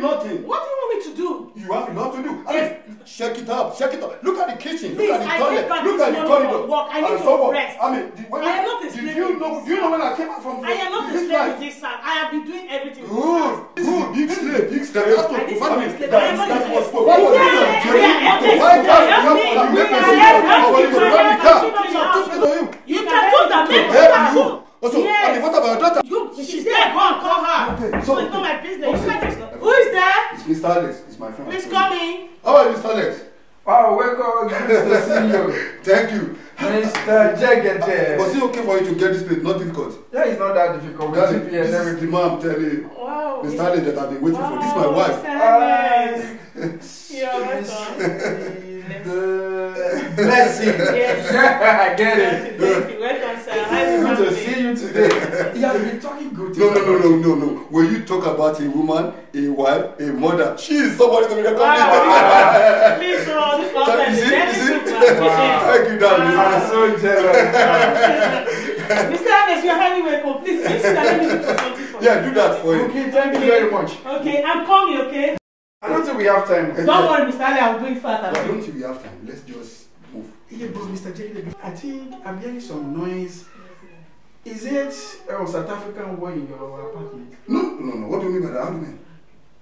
nothing. What do you want me to do? You have a lot to do. I mean, check it up, check it up. Look at the kitchen, Please, look at the toilet, look at the corridor. Work. I need and to so on. rest. I mean, I am not a slave. do you know when I came out from I am not a this slave life? with this son. I have been doing everything. Good, good, big slave, big slave. You have to, I didn't I say mean, slave. that I am is not a that's slave. what's why was You can do that. Also, I mean, what about your daughter? She's there. Go and call her. Okay, So it's not my business. Who is there? It's Mr. Alex. It's my friend. Please come in. How are you, Mr. Alex? Wow, welcome. Good to see you. Thank you. Mr. Jegede. Was it okay for you to get this place? Not difficult. Yeah, it's not that difficult with Darling, GPS this and is everything. the man telling you. Wow. Mr. Alex that I've been waiting for. This is my wife. You're welcome. Blessing. Yes. I get it. Thank you. Welcome, sir. How's Good your to family? see you today. You have been talking good. No. When you talk about a woman, a wife, a mother, she is somebody to be reckoned with. Please, so this one Thank you, very see? good man. Thank you, darling. I'm so jealous. Mr. Alex, you're highly welcome. Please, can you sit down? Let me do something for you. Yeah, do that for you. Okay, thank you very much. Okay, I'm coming, okay? I don't think we have time. Don't worry, Mr. Alex, I'm going fast. Why don't you have time? Let's just move. Yeah, but Mr. Jegede, I think I'm hearing some noise. Is it a South African boy in your apartment? No. What do you mean by that? How do you mean?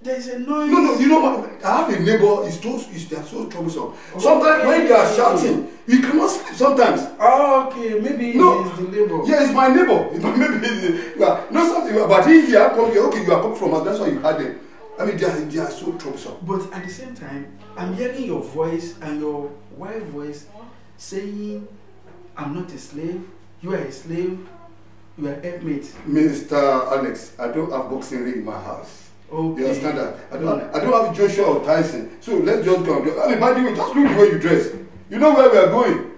There's a noise. No. You know what? I have a neighbor. They're so troublesome. Sometimes when they are shouting, you cannot sleep. Sometimes. Oh, okay. Maybe No. it's the neighbor. Yeah, it's my neighbor. Maybe no something. But he here come here. Okay, you are coming from us. That's why you had them. I mean, they are so troublesome. But at the same time, I'm hearing your voice and your wife's voice saying, I'm not a slave, you are a slave, you are helpmate. Mr. Alex, I don't have boxing ring in my house. Okay. You understand that? I don't have Joshua or Tyson. So let's just go. I mean, by the way, just look the way you dress. You know where we are going.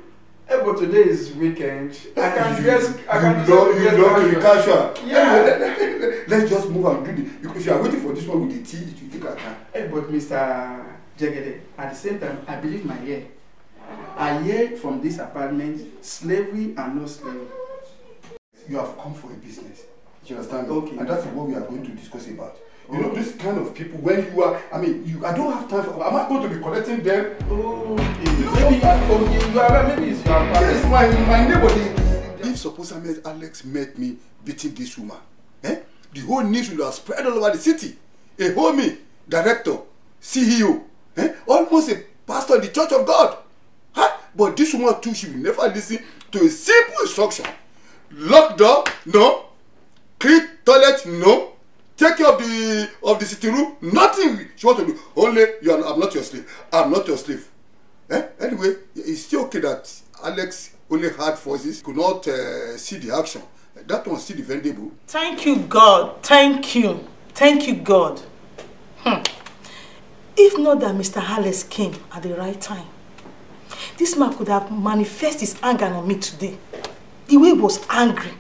Hey, but today is weekend. I can dress. You love to be casual. Yeah. Anyway, let's just move and do the. If you are waiting for this one with the tea, it will take our time. Hey, but Mr. Jegede, at the same time, I believe my ear. I hear from this apartment slavery and no slavery. You have come for a business. You understand? Okay. And that's what we are going to discuss about. You know, this kind of people, when you are, I mean, I don't have time for, am I going to be collecting them? Okay. Maybe, you are right, maybe it's your apartment. Yes, my neighbor, if suppose Alex met me beating this woman, the whole news will have spread all over the city. A homie, director, CEO, almost a pastor in the Church of God. But this woman too, she will never listen to a simple instruction. Lock door, no. Clean toilet, no. Take care of the sitting room, nothing she wants to do. Only, I'm not your slave. I'm not your slave. Anyway, it's still okay that Alex only had voices, could not see the action. That one still defendable. Thank you, God. Thank you. Thank you, God. If not that Mr. Alex came at the right time, this man could have manifested his anger on me today. The way he was angry,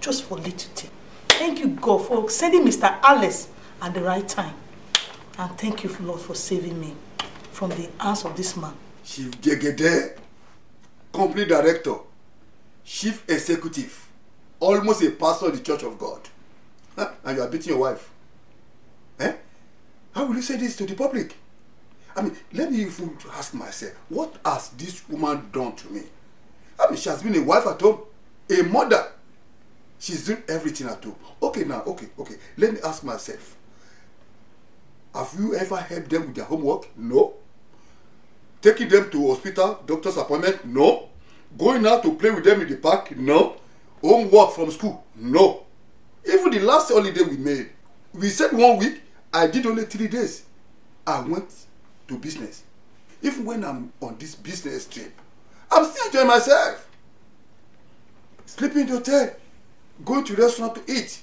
just for little thing. Thank you, God, for sending Mr. Alex at the right time. And thank you, Lord, for saving me from the hands of this man. Chief Jegede, company director, chief executive, almost a pastor of the Church of God. And you are beating your wife. How will you say this to the public? I mean, let me even ask myself, what has this woman done to me? I mean, she has been a wife at home, a mother. She's doing everything at home. Okay, now, okay. Let me ask myself, have you ever helped them with their homework? No. Taking them to hospital, doctor's appointment? No. Going out to play with them in the park? No. Homework from school? No. Even the last holiday we made, we said 1 week, I did only 3 days. I went to business. Even when I'm on this business trip, I'm still enjoying myself. Sleeping in the hotel, going to restaurant to eat.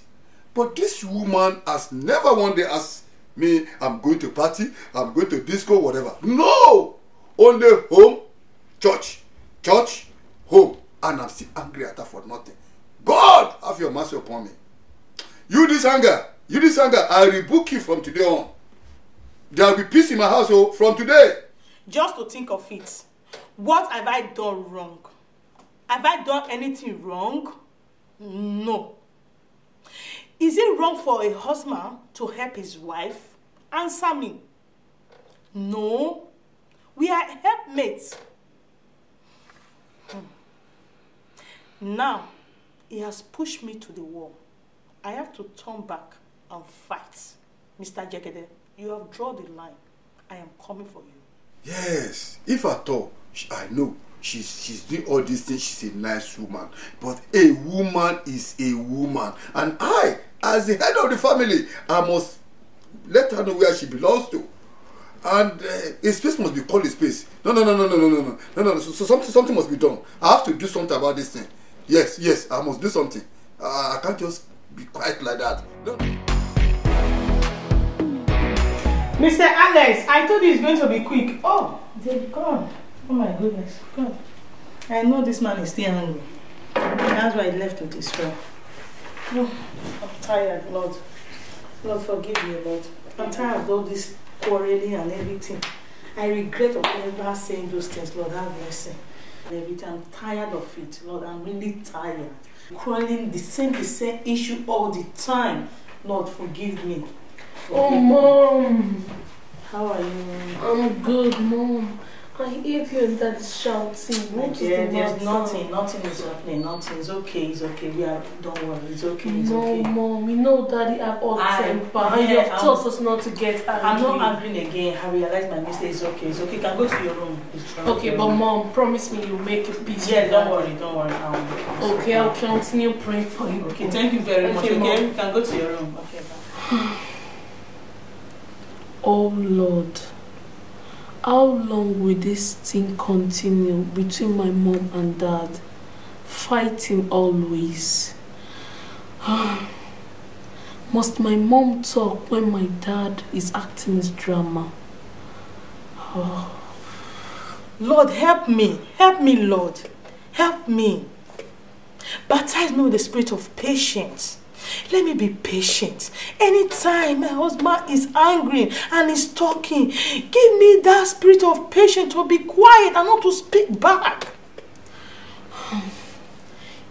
But this woman has never one day asked me, I'm going to party, I'm going to disco, whatever. No! Only home, church, home. And I'm still angry at her for nothing. God, have your mercy upon me. You this anger, I rebuke you from today on. There will be peace in my household from today. Just to think of it, what have I done wrong? Have I done anything wrong? No. Is it wrong for a husband to help his wife Answer me. No. We are helpmates. Now, he has pushed me to the wall. I have to turn back and fight. Mr. Jegede, you have drawn the line. I am coming for you. Yes, if at all, I know she's doing all these things. She's a nice woman, but a woman is a woman, and I, as the head of the family, I must let her know where she belongs to, and a space must be called a space. No. So something must be done. I have to do something about this thing. Yes, I must do something. I can't just be quiet like that. No. Mr. Alex, I told you it's going to be quick. Oh, they've gone. Oh my goodness, God. I know this man is still hungry. That's why I left with his friend. Oh, I'm tired, Lord. Lord, forgive me, Lord. I'm tired of all this quarreling and everything. I regret of ever saying those things, Lord, have mercy. Everything. I'm tired of it, Lord. I'm really tired. Quarreling the same issue all the time. Lord, forgive me. Oh, Mom. How are you? I'm good, Mom. I hear you and Dad shouting. My dear, there's nothing is happening. Nothing. It's okay. Don't worry. It's okay. No, Mom. You know Daddy have all the temper. And you have taught us not to get angry. I'm not angry again. I realize my mistake. It's okay. You can go to your room. Okay, but Mom, promise me you'll make it peace. Yeah, don't worry. Okay, I'll continue praying for you. Okay, thank you very much. Okay, you can go to your room. Okay, bye. Oh Lord, how long will this thing continue between my mom and dad? Fighting always. Must my mom talk when my dad is acting his drama? Lord, help me, Lord. Help me. Baptize me with the spirit of patience. Let me be patient. Anytime my husband is angry and is talking, give me that spirit of patience to be quiet and not to speak back.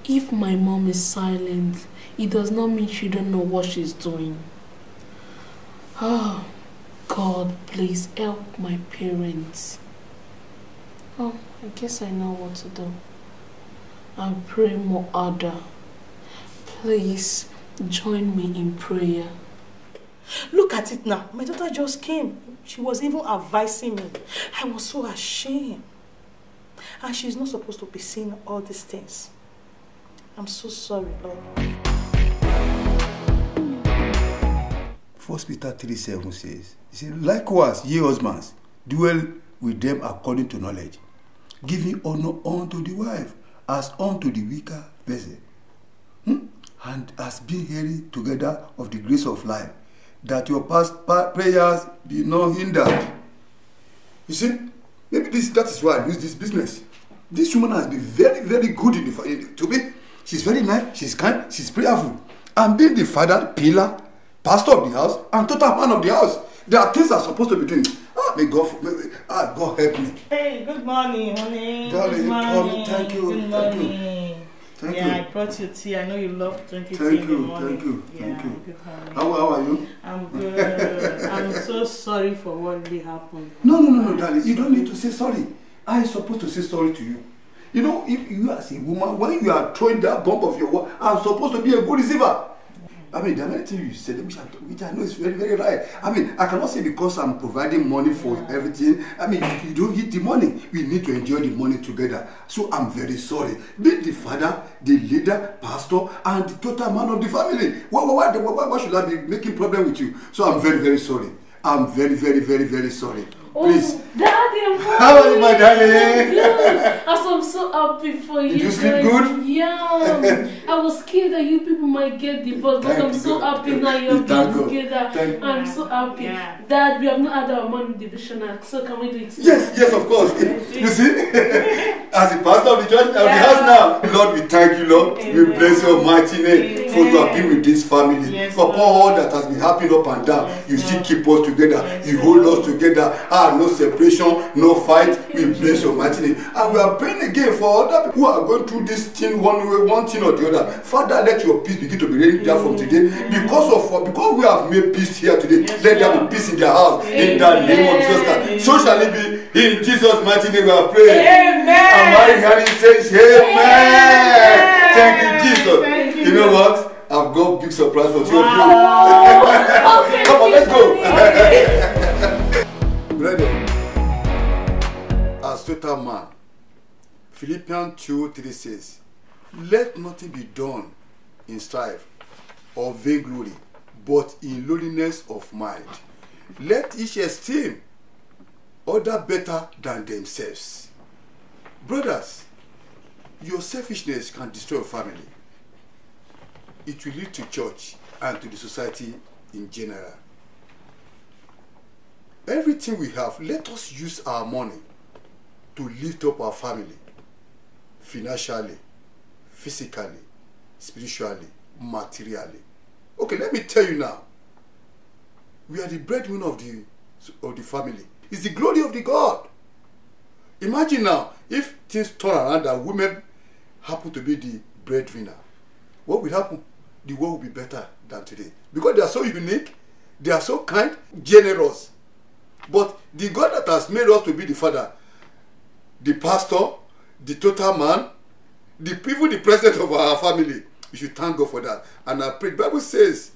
If my mom is silent, it does not mean she don't know what she's doing. Oh, God, please help my parents. Oh, I guess I know what to do. I'll pray more harder. Please join me in prayer. Look at it now. My daughter just came. She was even advising me. I was so ashamed. And she's not supposed to be seeing all these things. I'm so sorry, Lord. 1 Peter 3:7 says, he said, likewise, ye husbands, dwell with them according to knowledge, giving honor unto the wife as unto the weaker vessel, and as being hearing together of the grace of life, that your past prayers be not hindered. You see, maybe that is why I lose this business. This woman has been very, very good in to me. She's very nice, she's kind, she's prayerful. And being the father, pillar, pastor of the house, and total man of the house, there are things I'm supposed to be doing. God help me. Hey, good morning, honey. Darling, good morning. Thank you. Good morning. Thank you. I brought you tea. I know you love drinking tea in the morning. Thank you. Good morning. How are you? I'm good. I'm so sorry for what really happened. No, darling. You don't need to say sorry. I'm supposed to say sorry to you. You know, if you as a woman, when you are throwing that bomb of your word, I'm supposed to be a good receiver. I mean, there are many things you said, which I know is very, very right. I mean, I cannot say because I'm providing money for everything. I mean, you don't eat the money. We need to enjoy the money together. So I'm very sorry. Be the father, the leader, pastor, and the total man of the family. Why should I be making problem with you? So I'm very, very sorry. I'm very, very, very, very sorry. Please. Oh, Daddy, I'm How are you, my darling? Good. I'm so happy for you. Did you sleep good? Yeah. I was scared that you people might get divorced, but I'm so happy now you're together. I'm so happy. Yeah. Dad, we have not had our money divisional, so can we do it together? Yes, of course. You see, as a pastor of the church, of the house now, Lord, we thank you, Lord. Amen. We bless your mighty name for you have been with this family. Yes, for all that has been happening up and down, you still keep us together. You hold us together. no separation, no fight. We bless your mighty name. And we are praying again for other people who are going through this thing one way, one thing or the other. Father, let your peace begin to be reigning there from today. Because we have made peace here today, let there be peace in their house. In the name of Jesus Christ. So shall it be. In Jesus' mighty name we are praying. Amen. And my hearing says, Amen. Thank you, Jesus. Thank You know what? I've got big surprise for two of you. Okay. Come on, let's go. Brethren, as total man, Philippians 2:3 says, let nothing be done in strife or vainglory, but in lowliness of mind. Let each esteem other better than themselves. Brothers, your selfishness can destroy your family. It will lead to church and to the society in general. Everything we have, let us use our money to lift up our family, financially, physically, spiritually, materially. Okay, let me tell you now. We are the breadwinner of the family. It's the glory of the God. Imagine now, if things turn around and women happen to be the breadwinner, what will happen? The world will be better than today. Because they are so unique, they are so kind, generous. But the God that has made us to be the father, the pastor, the total man, even the president of our family, we should thank God for that. And I pray, the Bible says,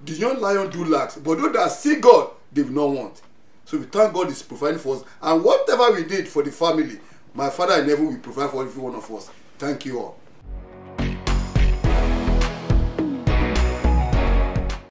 the young lion do lack, but those that see God, they will not want. So we thank God is providing for us. And whatever we did for the family, my Father in heaven will provide for every one of us. Thank you all.